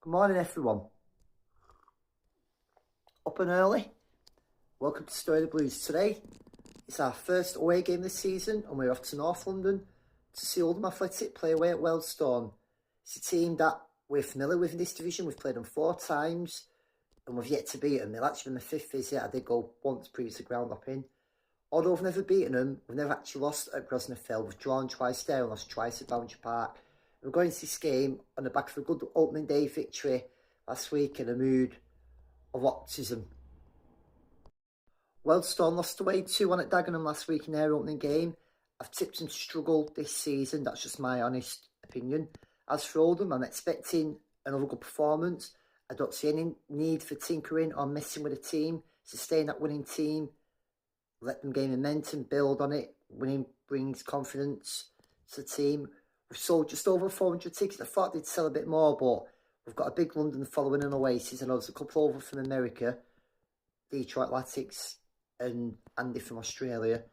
Good morning, everyone. Up and early. Welcome to Story of the Blues. Today, it's our first away game this season, and we're off to North London to see Oldham Athletic play away at Wealdstone. It's a team that we're familiar with in this division. We've played them 4 times, and we've yet to beat them. They'll actually been my 5th visit. I did go once previously ground hopping. Although we've never beaten them, we've never actually lost at Grosvenor Fell. We've drawn twice there and lost twice at Boundary Park. We're going to this game on the back of a good opening day victory last week in a mood of optimism. Wealdstone lost away 2-1 at Dagenham last week in their opening game. I've tipped them to struggle this season. That's just my honest opinion. As for Oldham, I'm expecting another good performance. I don't see any need for tinkering or messing with the team. Sustain that winning team. Let them gain momentum, build on it. Winning brings confidence to the team. We've sold just over 400 tickets. I thought they'd sell a bit more, but we've got a big London following in Oasis. I know there's a couple over from America, Detroit Athletics and Andy from Australia.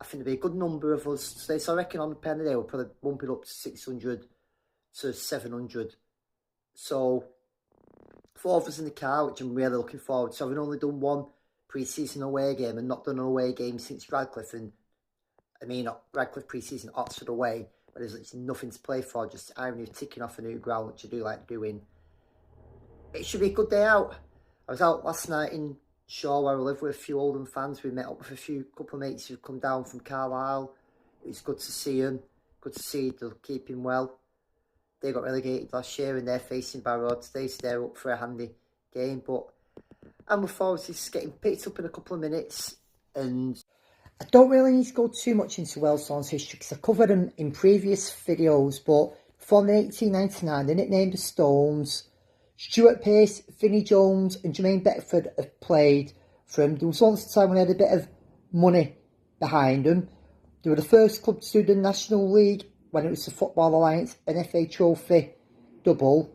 I think there'll be a good number of us today. So I reckon on the pen today we'll probably bump it up to 600 to 700. So 4 of us in the car, which I'm really looking forward to. Having only done one pre-season away game and not done an away game since Radcliffe, and I mean not Radcliffe pre-season, Oxford away, but there's literally nothing to play for, just irony of ticking off a new ground, which I do like doing. It should be a good day out. I was out last night in Shaw where I live with a few Oldham fans. We met up with a couple of mates who've come down from Carlisle. It was good to see them. Good to see they're keeping well. They got relegated last year and they're facing Barrow today, so they're up for a handy game. But I'm looking forward to this getting picked up in a couple of minutes. And I don't really need to go too much into Wealdstone's history because I covered them in previous videos, but from 1899, they nicknamed the Stones. Stuart Pearce, Vinnie Jones and Jermaine Beckford have played for him. There was once a time when they had a bit of money behind them. They were the first club to do the National League when it was the Football Alliance and FA Trophy double.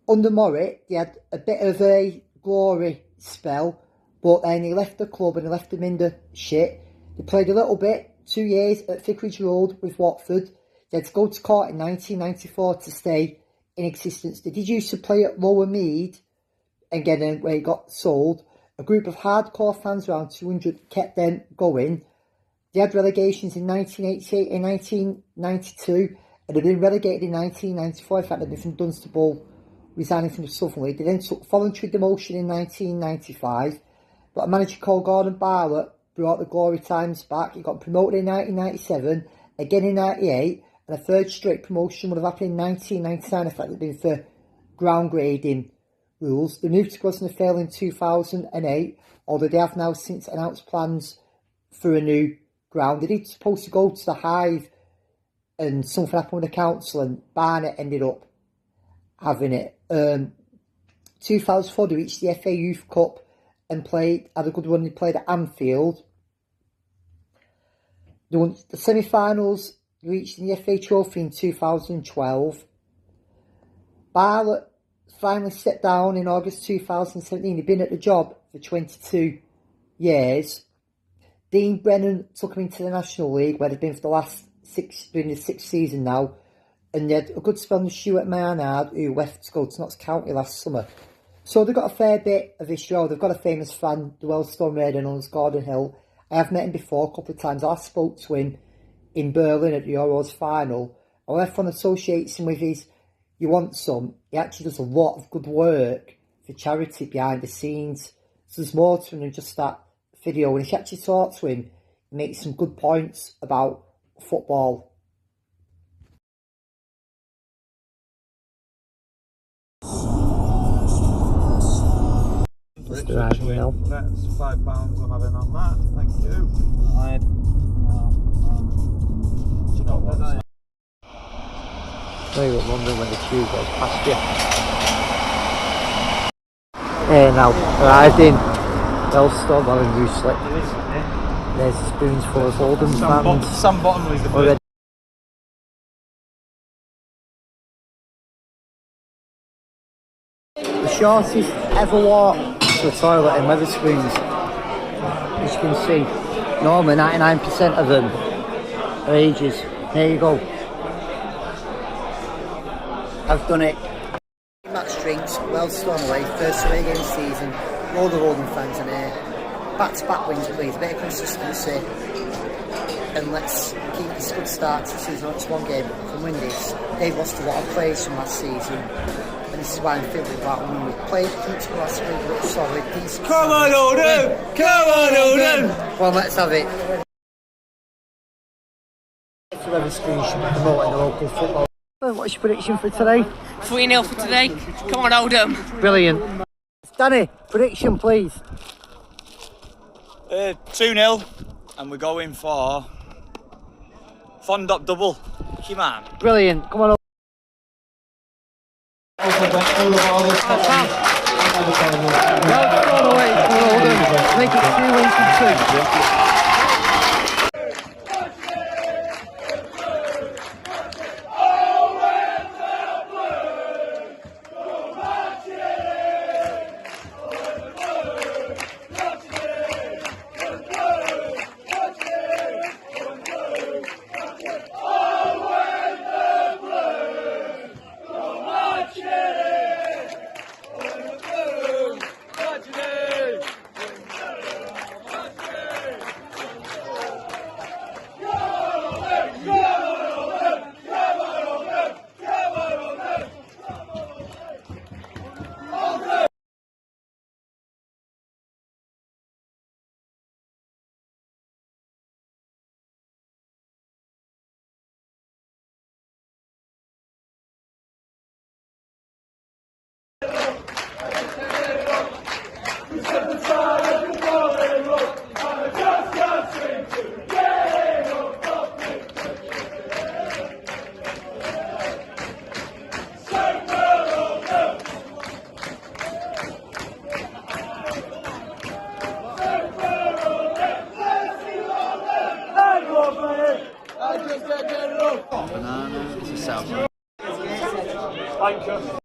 Under Morritt, they had a bit of a glory spell, but then he left the club and he left them in the shit. They played a little bit, 2 years at Vicarage Road with Watford. They had to go to court in 1994 to stay in existence. They did used to play at Lower Mead, again where he got sold. A group of hardcore fans, around 200, kept them going. They had relegations in 1988 and 1992, and they'd been relegated in 1994. In fact, they'd been from Dunstable, resigning from the Southern League. They then took voluntary demotion in 1995, but a manager called Gordon Bartlett brought the glory times back. He got promoted in 1997, again in 98, and a third straight promotion would have happened in 1999 if that had been for ground grading rules. They moved to Grosvenor Fell in 2008, although they have now since announced plans for a new ground. They were supposed to go to the Hive and something happened with the council and Barnet ended up having it. 2004 they reached the FA Youth Cup and had a good run. They played at Anfield. They won the semi-finals, reached the FA Trophy in 2012. Bartlett finally stepped down in August 2017. He'd been at the job for 22 years. Dean Brennan took him into the National League, where they've been for the last 6, doing the 6th season now. And they had a good spell with Stuart Maynard, who left to go to Notts County last summer. So they've got a fair bit of history. They've got a famous fan, the Wealdstone Raider, known as Gordon Hill. I have met him before a couple of times. I spoke to him in Berlin at the Euros final. And everyone associates him with his "you want some." He actually does a lot of good work for charity behind the scenes. So there's more to him than just that video. And if you actually talk to him, he makes some good points about football. That's £5 I'm having on that. Thank you. Do you know what? Now you're at London when the tube goes past you. Now, arrived in Wealdstone while in Ruislip. There's the spoons full of Oldham fans. Sam Bottomley's the first. The shortest ever walk to a toilet in Wetherspoons. As you can see, normally 99% of them are ages. There you go. I've done it. Match drinks, Wealdstone away, first away game season. Load of Oldham fans in here. Back-to-back wins, please. A bit of consistency. And let's keep this good start to the season. It's one game from win this. They've lost a lot of players from last season. And this is why I'm feeling about when we played Keats last week. It looks solid, decent. Come on, Oldham! Come on, Oldham! Well, let's have it. Whoever screens should be promoting the local football. What's your prediction for today? 3-0 for today. Come on, Oldham. Brilliant. Danny, prediction please. 2-0, and we're going for Fondop double. Come on. Brilliant. Come on. Make it 2 wins to 2. Banana, it's a south. Thank you.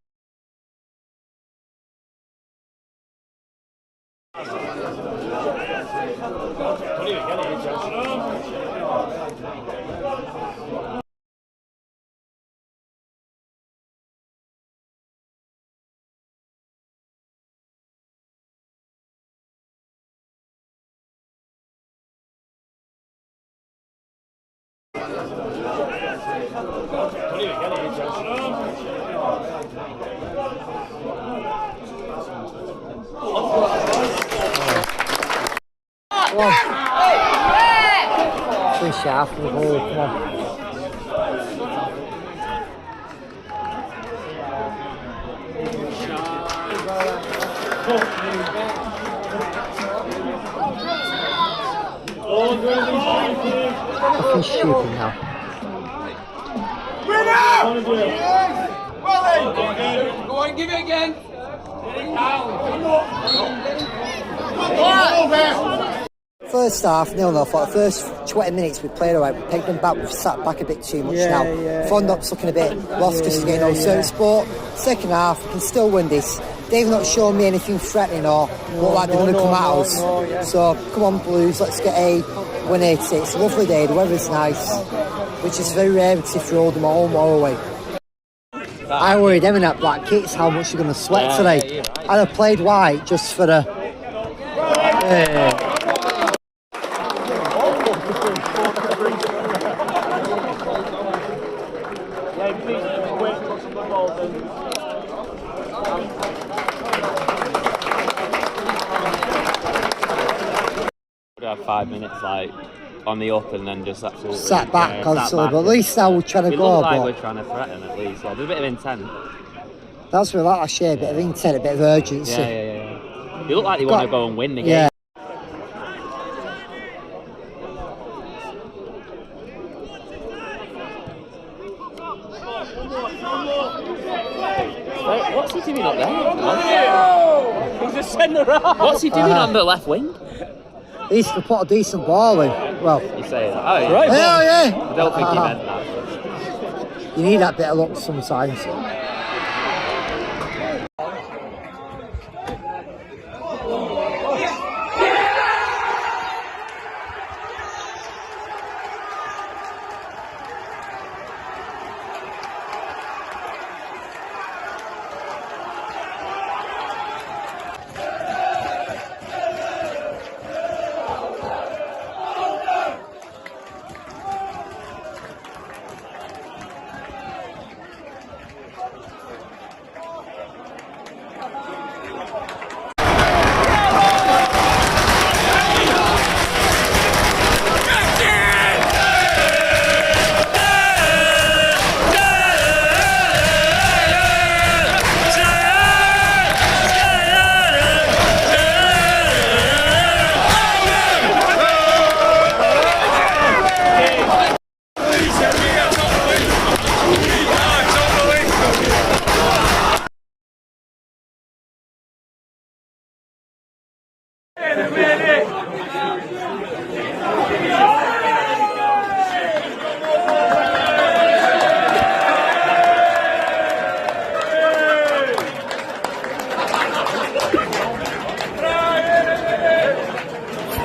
Come on. Too sharp for the ball, come on. Fucking stupid now. Go on, give it again. First half, 0-0. For the first 20 minutes we played alright, we pegged them back, we've sat back a bit too much now. Fondop's looking a bit lost because he's getting on certain sport. Second half, we can still win this. They've not shown me anything threatening or look like they're going to come at us. So, come on Blues, let's get a win 86. It's a lovely day, the weather's nice, which is very rare for Oldham at home or away. I worried them in that black kits how much they're going to sweat today. I'd have played white just for the... We had 5 minutes like on the up and then just absolutely sat back constantly, but at least now we're trying to we go. look like but we're trying to threaten at least. Yeah, there's a bit of intent. that's what I like to share, a bit of intent, a bit of urgency. Yeah. They look like they want to go and win the game. Yeah. What's he doing up there? He's just sending around. What's he doing on the left wing? He's to put a decent ball in. Well, You say that. Oh, yeah. Right. yeah. I don't think he meant that. You need that bit of luck sometimes.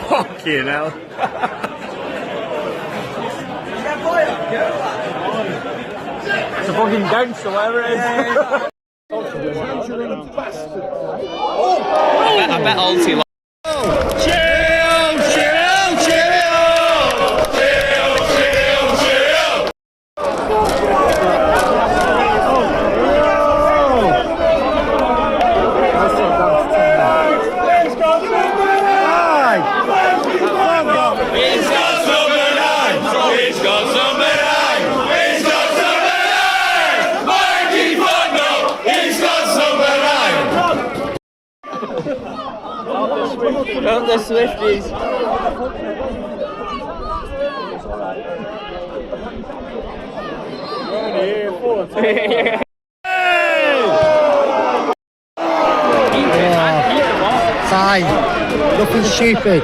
Fucking hell. It's a fucking dance or whatever it is. I bet Alty like. Not the Swifties. Fine. Nothing stupid.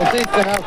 I did for now.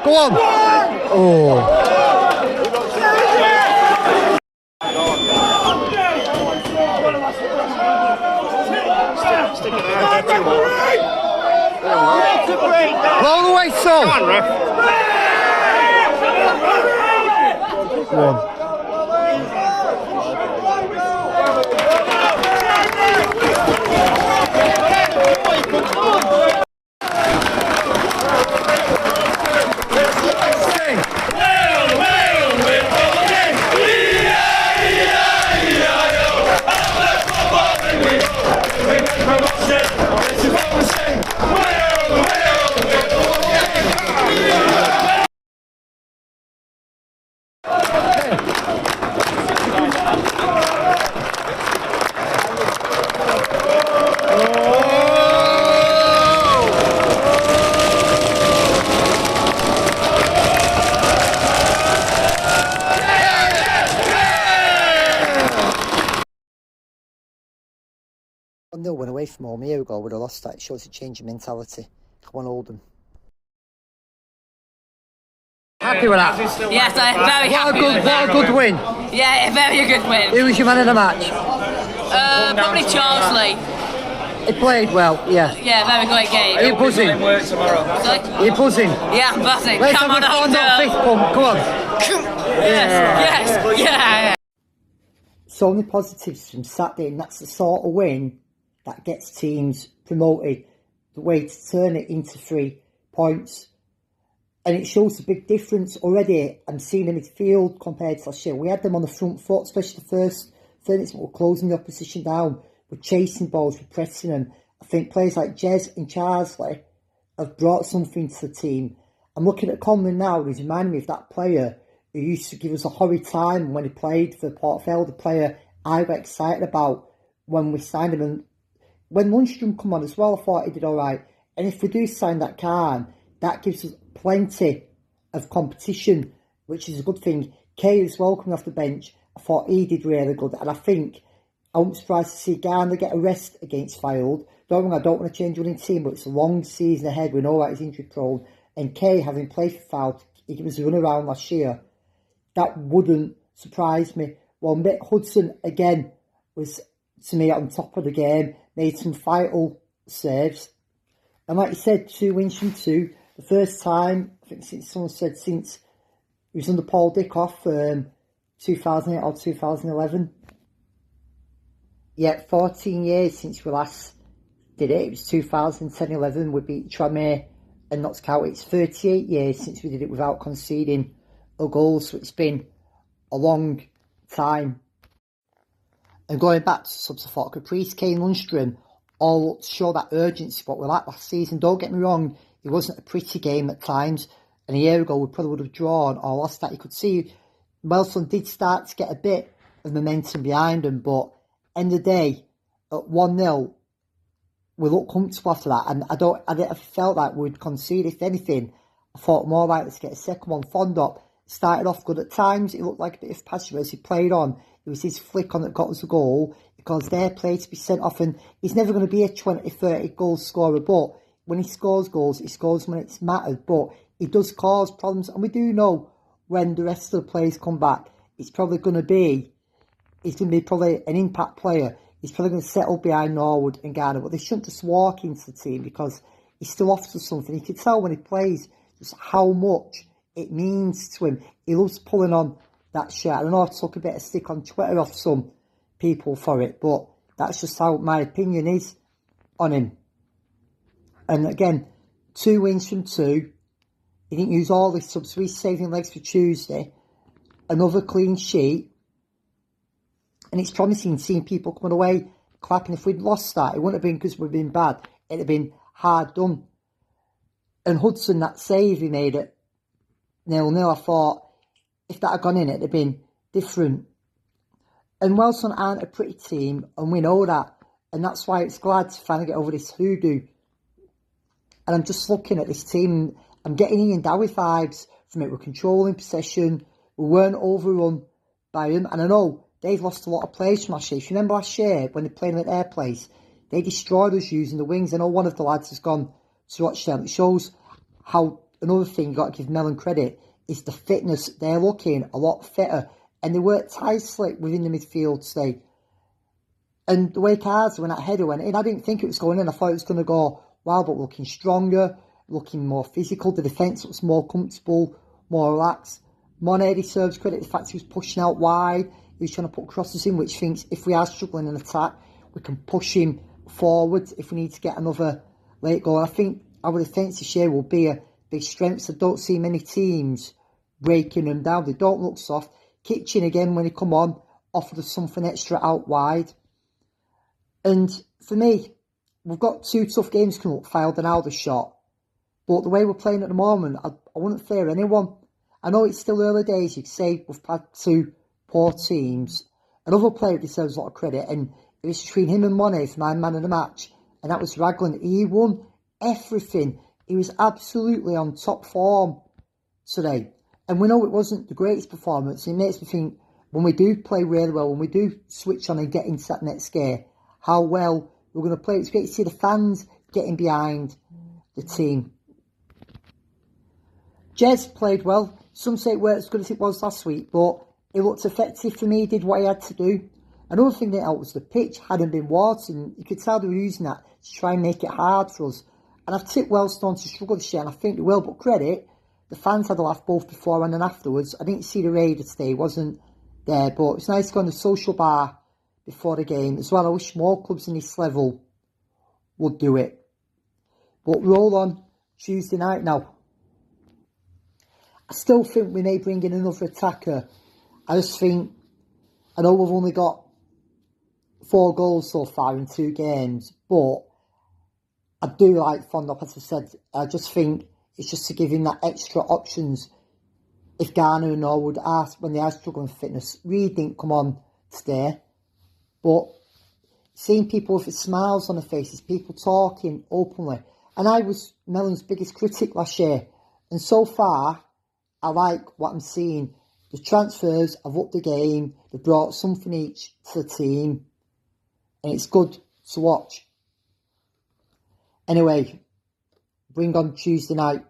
Go on! Oh. Blow the whistle! Come on, ref. Go on. Nil went away from home a year ago, would have lost that. It shows a change in mentality. Come on, Oldham. Happy with that? Yes, I'm very happy with that. What a good win. Yeah, a very good win. Who was your man of the match? Probably Charlesley. He played well, yeah. Yeah, very great game. Are you buzzing? Sorry? Are you buzzing? Yeah, I'm buzzing. Let's Come have on, a Oldham. fist pump, come on. Yes, yeah. So many positives from Saturday, and that's the sort of win that gets teams promoted. The way to turn it into 3 points. And it shows a big difference already. I'm seeing the midfield compared to last year. We had them on the front foot, especially the first 30 minutes. We're closing the opposition down. We're chasing balls, we're pressing them. I think players like Jez and Charlesley have brought something to the team. I'm looking at Conlon now, and he's reminding me of that player who used to give us a horrid time when he played for Port Vale, the player I got excited about when we signed him. And when Lundstrom come on as well, I thought he did all right. And if we do sign that Khan, that gives us plenty of competition, which is a good thing. Kay as well coming off the bench, I thought he did really good. And I think I won't be surprised to see Garner get a rest against Fylde. Don't think I don't want to change winning team, but it's a long season ahead. We know that he's injury prone. And Kay, having played for Fylde, he gave us a run around last year. That wouldn't surprise me. Well, Mick Hudson, again, was, to me, on top of the game. Made some vital saves. And like you said, 2 wins from 2. The first time, I think someone said since he was under Paul Dickoff, 2008 or 2011. Yeah, 14 years since we last did it. It was 2010-11. We beat Tranmere and Notts County. It's 38 years since we did it without conceding a goal. So it's been a long time. And going back to subs, I thought Caprice, Kane, Lundstrom all show that urgency, what we like last season. Don't get me wrong, it wasn't a pretty game at times. And a year ago, we probably would have drawn or lost that. You could see Wealdstone did start to get a bit of momentum behind them, but end of the day, at 1-0, we looked comfortable after that. And I felt like we'd concede. If anything, I thought more likely to get a second one. Fondop started off good at times. It looked like a bit of passion as he played on. It was his flick on that got us a goal, because their play to be sent off, and he's never going to be a 20-30 goal scorer, but when he scores goals, he scores when it's mattered, but he does cause problems. And we do know when the rest of the players come back, he's going to be probably an impact player. He's probably going to settle behind Norwood and Garner, but they shouldn't just walk into the team, because he still offers something. You can tell when he plays just how much it means to him. He loves pulling on that shirt. I know I took a bit of stick on Twitter off some people for it, but that's just how my opinion is on him. And again, 2 wins from 2. He didn't use all his subs, so he's saving legs for Tuesday. Another clean sheet. And it's promising seeing people coming away clapping. If we'd lost that, it wouldn't have been because we'd been bad. It'd have been hard done. And Hudson, that save he made at 0-0, I thought if that had gone in, it'd have been different. And Wealdstone aren't a pretty team, and we know that. And that's why it's glad to finally get over this hoodoo. And I'm just looking at this team, I'm getting Ian Dowie vibes from it. We're controlling possession. We weren't overrun by them. And I know they've lost a lot of players from last year. If you remember last year, when they played at their place, they destroyed us using the wings. I know one of the lads has gone to watch them. It shows how, another thing you've got to give Mellon credit, is the fitness. They're looking a lot fitter. And they worked tightly within the midfield today. And the way cards, when that header went in, I didn't think it was going in. I thought it was going to go wild, but looking stronger, looking more physical. The defence was more comfortable, more relaxed. Monet deserves credit. The fact he was pushing out wide. He was trying to put crosses in, which thinks if we are struggling in attack, we can push him forward if we need to get another late goal. And I think our defence this year will be a big strength. So I don't see many teams breaking them down. They don't look soft. Kitchen again, when he come on, offered us something extra out wide. And for me, we've got 2 tough games coming up, Fylde and Aldershot. But the way we're playing at the moment, I wouldn't fear anyone. I know it's still early days. You could say we've had 2 poor teams. Another player deserves a lot of credit, and it was between him and Monet for my man of the match, and that was Ragland. He won everything. He was absolutely on top form today. And we know it wasn't the greatest performance. It makes me think, when we do play really well, when we do switch on and get into that next gear, how well we're going to play. It's great to see the fans getting behind the team. Jez played well. Some say it weren't as good as it was last week, but it looked effective for me. He did what he had to do. Another thing that helped was the pitch hadn't been watered, and you could tell they were using that to try and make it hard for us. And I've tipped Wealdstone to struggle this year, and I think they will, but credit. The fans had a laugh both before and then afterwards. I didn't see the Raider today, he wasn't there, but it's nice to go on the social bar before the game as well. I wish more clubs in this level would do it. But roll on Tuesday night now. I still think we may bring in another attacker. I just think, I know we've only got 4 goals so far in 2 games, but I do like Fondop, as I said. I just think it's just to give him that extra options if Garner and Norwood ask when they are struggling for fitness. Reed didn't come on today, but seeing people with smiles on their faces, people talking openly. And I was Mellon's biggest critic last year, and so far I like what I'm seeing. The transfers have upped the game, they've brought something each to the team, and it's good to watch. Anyway, bring on Tuesday night.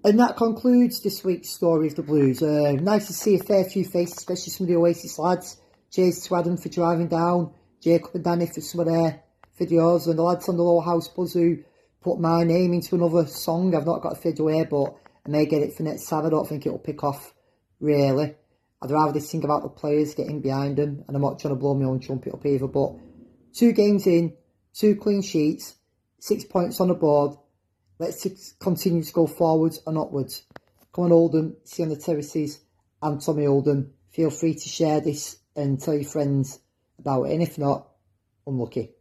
And that concludes this week's Story of the Blues. Nice to see a fair few faces, especially some of the Oasis lads. Cheers to Adam for driving down, Jacob and Danny for some of their videos, and the lads on the Low House Buzz who put my name into another song. I've not got a video here, but I may get it for next time. I don't think it'll pick off, really. I'd rather this thing about the players getting behind them, and I'm not trying to blow my own trumpet up either, but 2 games in, 2 clean sheets, 6 points on the board. Let's continue to go forwards and upwards. Come on, Oldham, see you on the terraces. I'm Tommy Oldham. Feel free to share this and tell your friends about it, and if not, unlucky.